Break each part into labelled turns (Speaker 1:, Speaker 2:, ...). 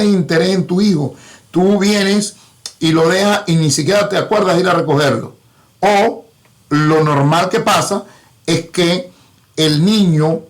Speaker 1: interés en tu hijo, tú vienes y lo dejas y ni siquiera te acuerdas de ir a recogerlo. O lo normal que pasa es que el niño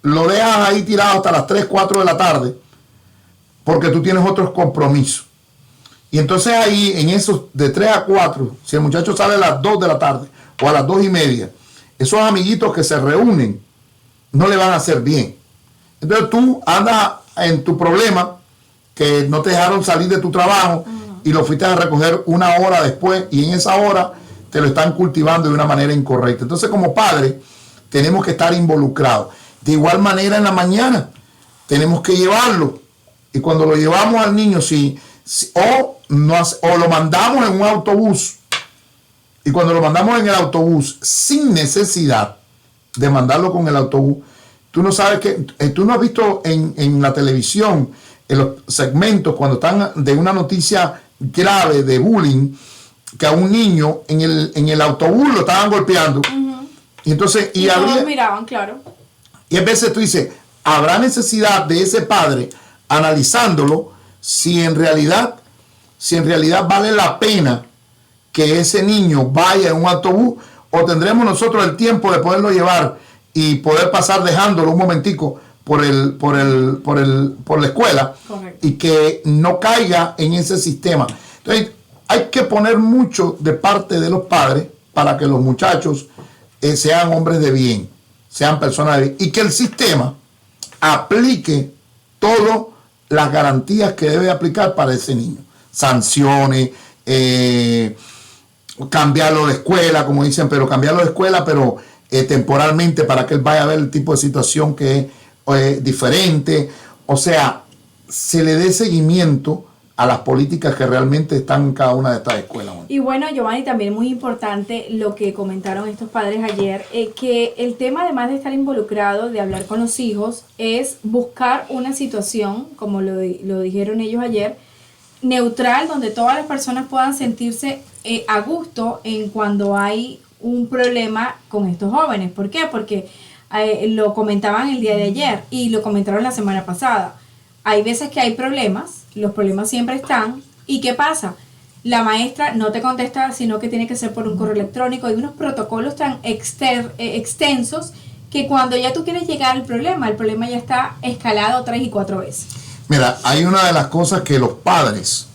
Speaker 1: lo dejas ahí tirado hasta las 3, 4 de la tarde porque tú tienes otros compromisos. Y entonces ahí, en esos de 3 a 4, si el muchacho sale a las 2 de la tarde o a las 2:30, esos amiguitos que se reúnen no le van a hacer bien. Entonces tú andas en tu problema, que no te dejaron salir de tu trabajo y lo fuiste a recoger una hora después, y en esa hora te lo están cultivando de una manera incorrecta. Entonces, como padres, tenemos que estar involucrados. De igual manera, en la mañana tenemos que llevarlo, y cuando lo llevamos al niño, o lo mandamos en un autobús, y cuando lo mandamos en el autobús sin necesidad de mandarlo con el autobús, tú no sabes que, tú no has visto en la televisión, en los segmentos, cuando están de una noticia grave de bullying, que a un niño en el autobús lo estaban golpeando. Y entonces,
Speaker 2: y todos miraban, claro.
Speaker 1: Y a veces tú dices, ¿habrá necesidad de ese padre analizándolo si en realidad vale la pena que ese niño vaya en un autobús, o tendremos nosotros el tiempo de poderlo llevar y poder pasar dejándolo un momentico por la escuela? Correcto. Y que no caiga en ese sistema? Entonces, hay que poner mucho de parte de los padres para que los muchachos sean hombres de bien, sean personas de bien, y que el sistema aplique todas las garantías que debe aplicar para ese niño. Sanciones, cambiarlo de escuela, como dicen, pero cambiarlo de escuela, pero temporalmente, para que él vaya a ver el tipo de situación que es diferente. O sea, se le dé seguimiento a las políticas que realmente están en cada una de estas escuelas.
Speaker 2: Y bueno, Giovanni, también muy importante lo que comentaron estos padres ayer, que el tema, además de estar involucrado, de hablar con los hijos, es buscar una situación, como lo dijeron ellos ayer, neutral, donde todas las personas puedan sentirse a gusto en cuando hay un problema con estos jóvenes. ¿Por qué? Porque lo comentaban el día de ayer y lo comentaron la semana pasada. Hay veces que hay problemas, los problemas siempre están, ¿y qué pasa? La maestra no te contesta, sino que tiene que ser por un correo electrónico. Hay unos protocolos tan extensos que cuando ya tú quieres llegar al problema, el problema ya está escalado 3 y 4 veces.
Speaker 1: Mira, hay una de las cosas que los padres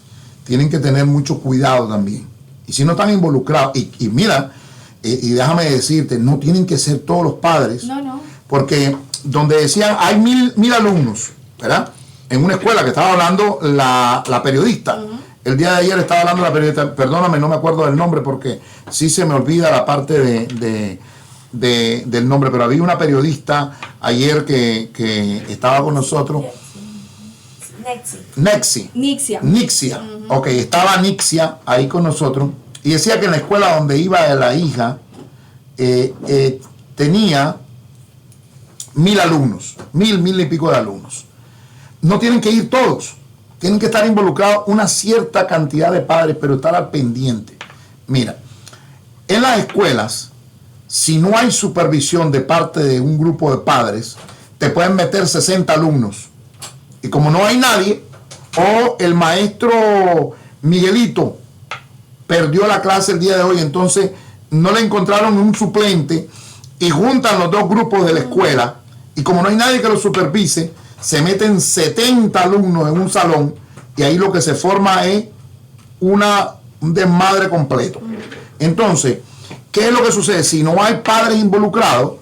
Speaker 1: tienen que tener mucho cuidado también. Y si no están involucrados, y mira, y déjame decirte, no tienen que ser todos los padres. No. Porque donde decían, hay mil alumnos, ¿verdad? En una escuela que estaba hablando la periodista. El día de ayer estaba hablando la periodista, perdóname, no me acuerdo del nombre porque sí se me olvida la parte del nombre, pero había una periodista ayer que estaba con nosotros. Nixia. Ok, estaba Nixia ahí con nosotros y decía que en la escuela donde iba la hija tenía 1000 alumnos, mil y pico de alumnos. No tienen que ir todos, tienen que estar involucrados una cierta cantidad de padres, pero estar al pendiente. Mira, en las escuelas, si no hay supervisión de parte de un grupo de padres, te pueden meter 60 alumnos. Y como no hay nadie, o el maestro Miguelito perdió la clase el día de hoy, entonces no le encontraron un suplente y juntan los dos grupos de la escuela, y como no hay nadie que lo supervise, se meten 70 alumnos en un salón, y ahí lo que se forma es un desmadre completo. Entonces, ¿qué es lo que sucede? Si no hay padres involucrados,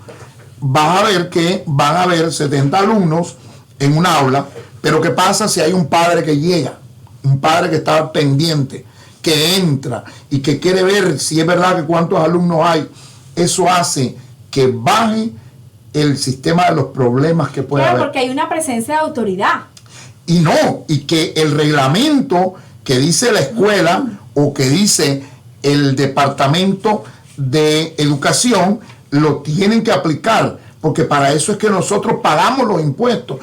Speaker 1: vas a ver que van a haber 70 alumnos en un aula. Pero ¿qué pasa si hay un padre que llega? Un padre que está pendiente, que entra y que quiere ver si es verdad que cuántos alumnos hay. Eso hace que baje el sistema de los problemas que puede haber.
Speaker 2: Claro, porque hay una presencia de autoridad.
Speaker 1: Y que el reglamento que dice la escuela o que dice el departamento de educación lo tienen que aplicar. Porque para eso es que nosotros pagamos los impuestos.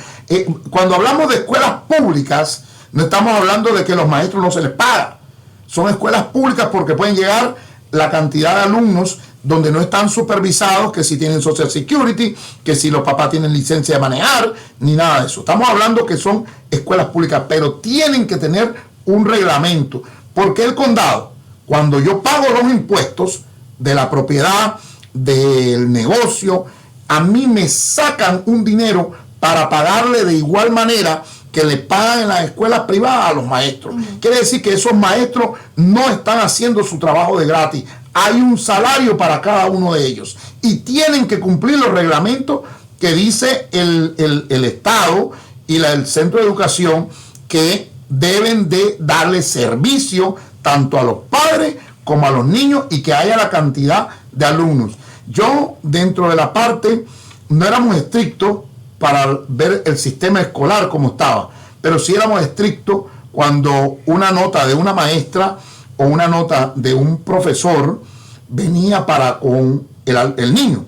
Speaker 1: Cuando hablamos de escuelas públicas, no estamos hablando de que los maestros no se les paga. Son escuelas públicas porque pueden llegar la cantidad de alumnos donde no están supervisados, que si tienen Social Security, que si los papás tienen licencia de manejar, ni nada de eso. Estamos hablando que son escuelas públicas, pero tienen que tener un reglamento, porque el condado, cuando yo pago los impuestos de la propiedad, del negocio, a mí me sacan un dinero para pagarle de igual manera que le pagan en las escuelas privadas a los maestros. Quiere decir que esos maestros no están haciendo su trabajo de gratis. Hay un salario para cada uno de ellos y tienen que cumplir los reglamentos que dice el Estado y el Centro de Educación, que deben de darle servicio tanto a los padres como a los niños y que haya la cantidad de alumnos. Yo, dentro de la parte, no éramos estrictos para ver el sistema escolar como estaba, pero sí éramos estrictos cuando una nota de una maestra o una nota de un profesor venía para con el niño.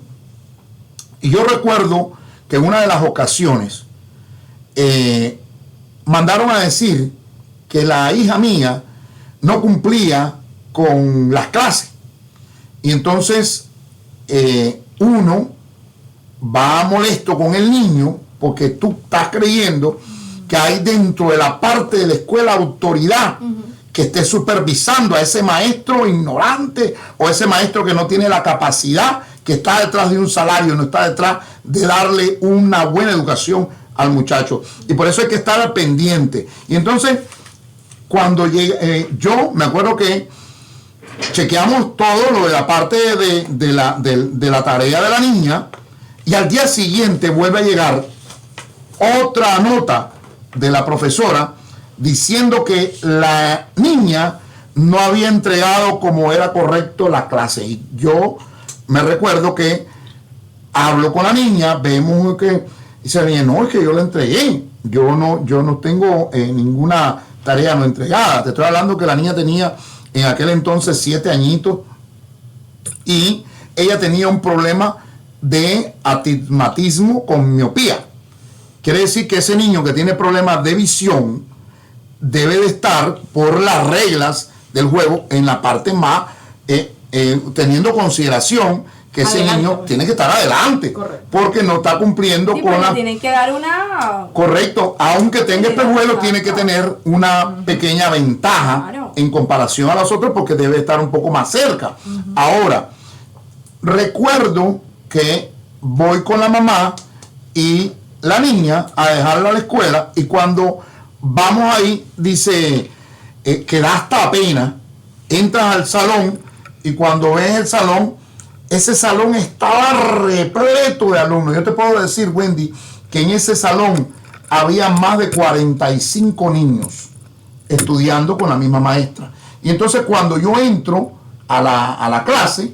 Speaker 1: Y yo recuerdo que en una de las ocasiones mandaron a decir que la hija mía no cumplía con las clases. Y entonces uno va molesto con el niño porque tú estás creyendo que hay dentro de la parte de la escuela autoridad que esté supervisando a ese maestro ignorante o ese maestro que no tiene la capacidad, que está detrás de un salario, no está detrás de darle una buena educación al muchacho. Y por eso hay que estar al pendiente. Y entonces, cuando llegué, yo me acuerdo que chequeamos todo lo de la parte de la tarea de la niña, y al día siguiente vuelve a llegar otra nota de la profesora diciendo que la niña no había entregado como era correcto la clase. Y yo me recuerdo que hablo con la niña, vemos que dice la niña, no, es que yo la entregué, yo no tengo ninguna tarea no entregada. Te estoy hablando que la niña tenía en aquel entonces 7 añitos y ella tenía un problema de astigmatismo con miopía. Quiere decir que ese niño que tiene problemas de visión debe de estar por las reglas del juego en la parte más, teniendo consideración que ese niño tiene que estar adelante. Correcto. Porque no está cumpliendo con la...
Speaker 2: Tienen que dar una...
Speaker 1: Correcto, aunque tenga espejuelos, tiene que tener una pequeña ventaja en comparación a los otros porque debe estar un poco más cerca. Ahora, recuerdo que voy con la mamá y la niña a dejarla a la escuela, y cuando vamos ahí, dice que da hasta pena, entras al salón y cuando ves el salón, ese salón estaba repleto de alumnos. Yo te puedo decir, Wendy, que en ese salón había más de 45 niños estudiando con la misma maestra. Y entonces cuando yo entro a la clase,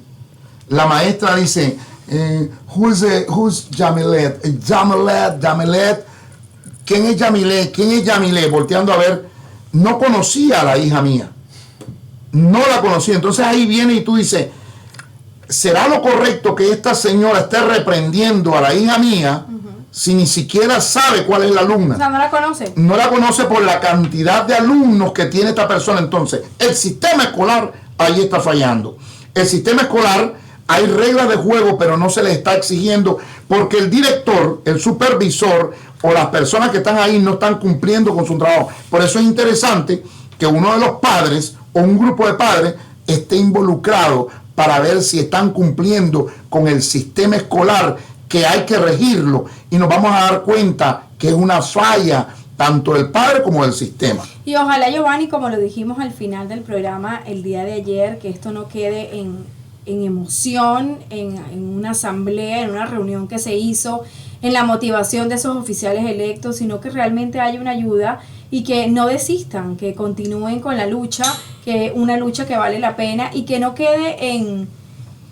Speaker 1: la maestra dice, who's Jamilet? Jamilet. ¿Quién es Jamilet? ¿Quién es Jamilet? Volteando a ver, no conocía a la hija mía. No la conocía. Entonces ahí viene y tú dices, ¿será lo correcto que esta señora esté reprendiendo a la hija mía si ni siquiera sabe cuál es la alumna?
Speaker 2: O sea, no la conoce.
Speaker 1: No la conoce por la cantidad de alumnos que tiene esta persona. Entonces, el sistema escolar ahí está fallando. El sistema escolar, hay reglas de juego, pero no se les está exigiendo porque el director, el supervisor o las personas que están ahí no están cumpliendo con su trabajo. Por eso es interesante que uno de los padres o un grupo de padres esté involucrado para ver si están cumpliendo con el sistema escolar, que hay que regirlo, y nos vamos a dar cuenta que es una falla tanto del padre como del sistema.
Speaker 2: Y ojalá, Giovanni, como lo dijimos al final del programa el día de ayer, que esto no quede en emoción, en una asamblea, en una reunión que se hizo, en la motivación de esos oficiales electos, sino que realmente haya una ayuda y que no desistan, que continúen con la lucha, que una lucha que vale la pena y que no quede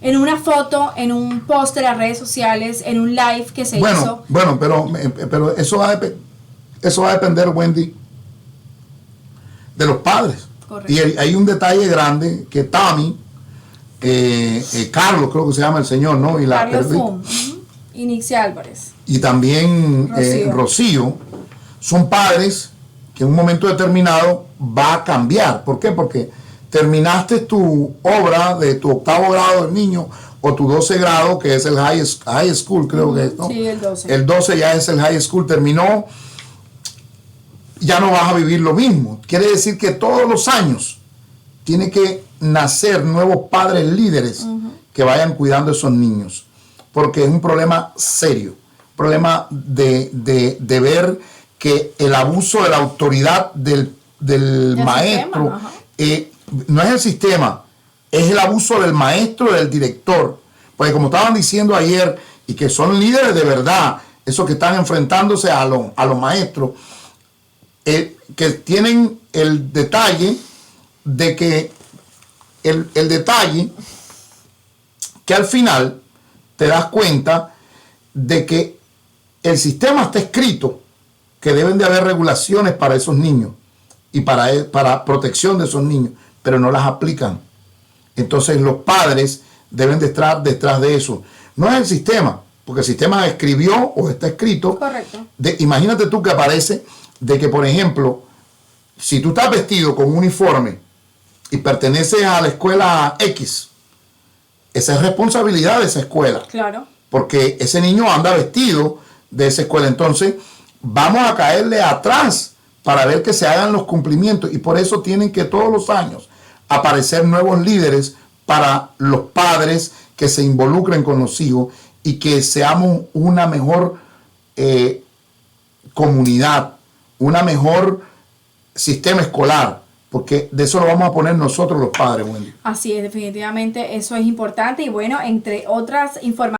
Speaker 2: en una foto, en un post de las redes sociales, en un live que se hizo.
Speaker 1: Bueno, pero eso va a depender, Wendy, de los padres. Correcto. Y hay un detalle grande que Tommy, Carlos creo que se llama el señor, ¿no? Y
Speaker 2: Carlos Fum, y Nixie Álvarez.
Speaker 1: Y también Rocío, son padres que en un momento determinado va a cambiar. ¿Por qué? Porque terminaste tu obra de tu 8º grado del niño o tu 12 grado, que es el high school, creo que es, ¿no?
Speaker 2: Sí, el 12.
Speaker 1: El 12 ya es el high school, terminó, ya no vas a vivir lo mismo. Quiere decir que todos los años tiene que nacer nuevos padres líderes que vayan cuidando a esos niños, porque es un problema serio, problema de ver que el abuso de la autoridad del maestro no es el sistema, es el abuso del maestro, del director, porque como estaban diciendo ayer, y que son líderes de verdad, esos que están enfrentándose a los maestros, que tienen el detalle de que el detalle que al final te das cuenta de que el sistema está escrito que deben de haber regulaciones para esos niños y para protección de esos niños, pero no las aplican. Entonces los padres deben de estar detrás de eso. No es el sistema, porque el sistema escribió o está escrito.
Speaker 2: Correcto.
Speaker 1: Imagínate tú que aparece de que, por ejemplo, si tú estás vestido con un uniforme y perteneces a la escuela X, esa es responsabilidad de esa escuela.
Speaker 2: Claro.
Speaker 1: Porque ese niño anda vestido de esa escuela. Entonces, vamos a caerle atrás para ver que se hagan los cumplimientos. Y por eso tienen que todos los años aparecer nuevos líderes para los padres que se involucren con los hijos y que seamos una mejor comunidad, una mejor sistema escolar, porque de eso lo vamos a poner nosotros los padres, Wendy.
Speaker 2: Así es, definitivamente eso es importante y bueno, entre otras informaciones.